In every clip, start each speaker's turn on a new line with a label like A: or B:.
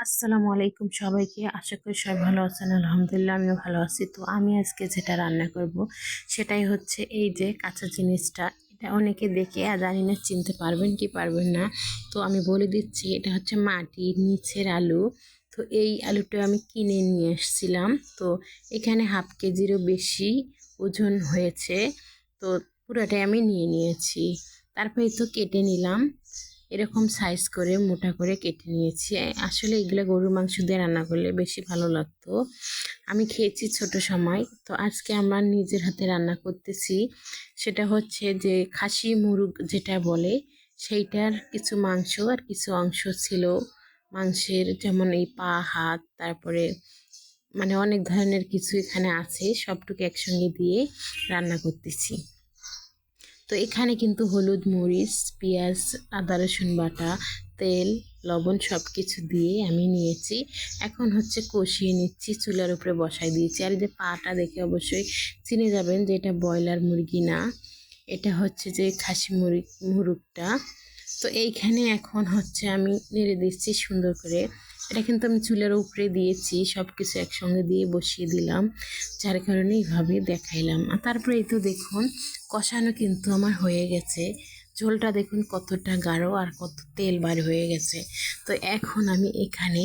A: আসসালামু আলাইকুম সবাইকে। আশা করি সবাই ভালো আছেন। আলহামদুলিল্লাহ আমিও ভালো আছি। তো আমি আজকে যেটা রান্না করব সেটাই হচ্ছে এই যে কাঁচা জিনিসটা। এটা অনেকে দেখে জানি না চিনতে পারবেন কি পারবেন না। তো আমি বলে দিচ্ছি, এটা হচ্ছে মাটির নিচের আলু। তো এই আলুটা আমি কিনে নিয়ে এসেছিলাম। তো এখানে হাফ কেজিরও বেশি ওজন হয়েছে। তো পুরোটাই আমি নিয়ে নিয়েছি। তারপরে তো কেটে নিলাম, এরকম সাইজ করে মোটা করে কেটে নিয়েছি। আসলে এগুলো গরুর মাংস দিয়ে রান্না করলে বেশি ভালো লাগতো। আমি খেয়েছি ছোট সময়। তো আজকে আমার নিজের হাতে রান্না করতেছি। সেটা হচ্ছে যে খাসি মুরগ যেটা বলে, সেইটার কিছু মাংস আর কিছু অংশ ছিল মাংসের, যেমন এই পা, হাত, তারপরে মানে অনেক ধরনের কিছু এখানে আছে। সবটুকু একসঙ্গে দিয়ে রান্না করতেছি। তো এখানে কিন্তু হলুদ, মরিচ, পেঁয়াজ, আদা রসুন বাটা, তেল, লবণ সব কিছু দিয়ে আমি নিয়েছি। এখন হচ্ছে কষিয়ে নিচ্ছি, চুলার উপরে বসাই দিয়েছি। আর এই যে পাটা দেখে অবশ্যই চিনে যাবেন যে এটা ব্রয়লার মুরগি না, এটা হচ্ছে যে খাসি মুরগটা। তো এইখানে এখন হচ্ছে আমি নেড়ে দিচ্ছি সুন্দর করে। এটা কিন্তু আমি চুলের উপরে দিয়েছি, সব কিছু একসঙ্গে দিয়ে বসিয়ে দিলাম, যার কারণে এইভাবে দেখাইলাম। আর তারপরে এই তো দেখুন কষানো কিন্তু আমার হয়ে গেছে। ঝোলটা দেখুন কতটা গাঢ় আর কত তেল বার হয়ে গেছে। তো এখন আমি এখানে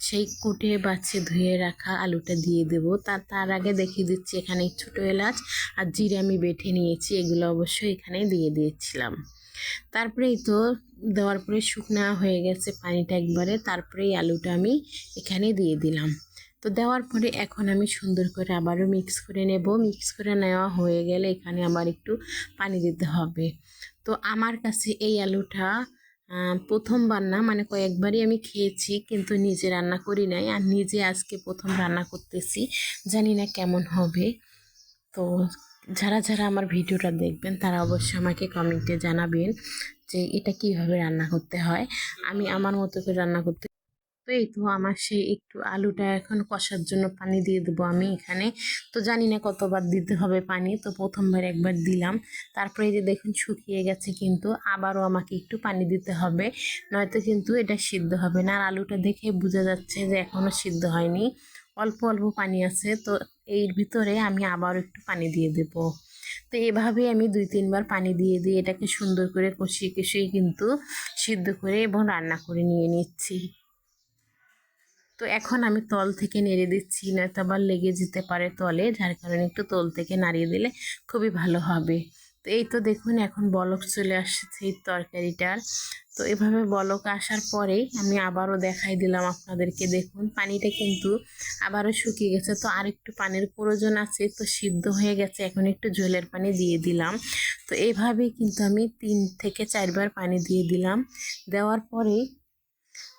A: সেই কুটে বাছে ধুয়ে রাখা আলুটা দিয়ে দেবো। তার আগে দেখিয়ে দিচ্ছি, এখানে ছোটো এলাচ আর জিরে আমি বেটে নিয়েছি, এগুলো অবশ্যই এখানে দিয়ে দিয়েছিলাম। তারপরেই তো দেওয়ার পরে শুকনা হয়ে গেছে পানিটা একবারে। তারপরে এই আলুটা আমি এখানে দিয়ে দিলাম। তো দেওয়ার পরে এখন আমি সুন্দর করে আবারও মিক্স করে নেব। মিক্স করে নেওয়া হয়ে গেলে এখানে আবার একটু পানি দিতে হবে। তো আমার কাছে এই আলুটা প্রথমবার না, মানে কয়েকবারই আমি খেয়েছি, কিন্তু নিজে রান্না করি নাই। আর নিজে আজকে প্রথম রান্না করতেছি, জানি না কেমন হবে। তো যারা যারা আমার ভিডিওটা দেখবেন তারা অবশ্যই আমাকে কমেন্টে জানাবেন যে এটা কিভাবে রান্না করতে হয়। আমি আমার মতো করে রান্না করতে। তো এই তো আমার সেই একটু আলুটা এখন কষার জন্য পানি দিয়ে দেবো আমি এখানে। তো জানি না কতবার দিতে হবে পানি, তো প্রথমবার একবার দিলাম। তারপরে এই যে দেখুন শুকিয়ে গেছে, কিন্তু আবারও আমাকে একটু পানি দিতে হবে, নয়তো কিন্তু এটা সিদ্ধ হবে না। আর আলুটা দেখে বোঝা যাচ্ছে যে এখনও সিদ্ধ হয়নি, অল্প অল্প পানি আছে। তো এর ভিতরে আমি আবারও একটু পানি দিয়ে দেবো। তো এভাবে আমি 2-3 বার পানি দিয়ে দিয়ে এটাকে সুন্দর করে কষিয়ে কষিয়ে কিন্তু সিদ্ধ করে এবং রান্না করে নিয়ে নিচ্ছি। তো এখন আমি তল থেকে নেড়ে দিচ্ছি, নয়তো আবার লেগে যেতে পারে তলে, যার কারণে একটু তল থেকে নাড়িয়ে দিলে খুবই ভালো হবে। তো এই তো দেখুন এখন বলক চলে আসছে এই তরকারিটার। তো এভাবে বলক আসার পরেই আমি আবারও দেখাই দিলাম আপনাদেরকে। দেখুন পানিটা কিন্তু আবারও শুকিয়ে গেছে, তো আরেকটু পানির প্রয়োজন আছে। তো সিদ্ধ হয়ে গেছে, এখন একটু ঝোলের পানি দিয়ে দিলাম। তো এইভাবেই কিন্তু আমি 3 থেকে 4 বার পানি দিয়ে দিলাম। দেওয়ার পরে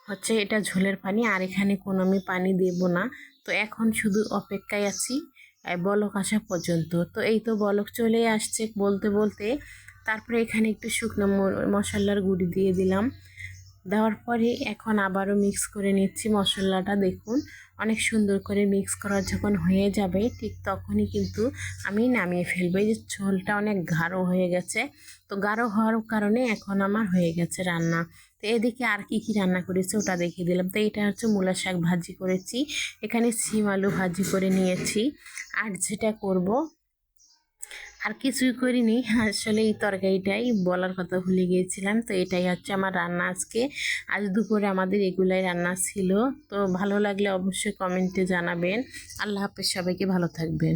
A: হচ্ছে এটা ঝোলের পানি, আর এখানে কোনো আমি পানি দেব না। তো এখন শুধু অপেক্ষায় আছি বলক আসা পর্যন্ত। তো এই তো বলক চলে আসছে বলতে বলতে। তারপরে এখানে একটু শুকনো মশলার গুঁড়ি দিয়ে দিলাম। দেওয়ার পরে এখন আবারও মিক্স করে নিচ্ছি মশলাটা। দেখুন অনেক সুন্দর করে মিক্স করা যখন হয়ে যাবে, ঠিক তখনই কিন্তু আমি নামিয়ে ফেলবো। এই যে ঝোলটা অনেক গাঢ় হয়ে গেছে, তো গাঢ় হওয়ার কারণে এখন আমার হয়ে গেছে রান্না। তো এদিকে আর কি কি রান্না করেছি ওটা দেখিয়ে দিলাম। তো এটা হচ্ছে মূলা শাক ভাজি করেছি, এখানে সিম আলু ভাজি করে নিয়েছি। আর যেটা করব, আর কিছুই করিনি, আসলে এই তরকারিটাই বলার কথা ভুলে গিয়েছিলাম। তো এটাই হচ্ছে আমার রান্না আজকে। আজ দুপুরে আমাদের এগুলাই রান্না ছিল। তো ভালো লাগলে অবশ্যই কমেন্টে জানাবেন। আল্লাহ হাফেজ, সবাইকে ভালো থাকবেন।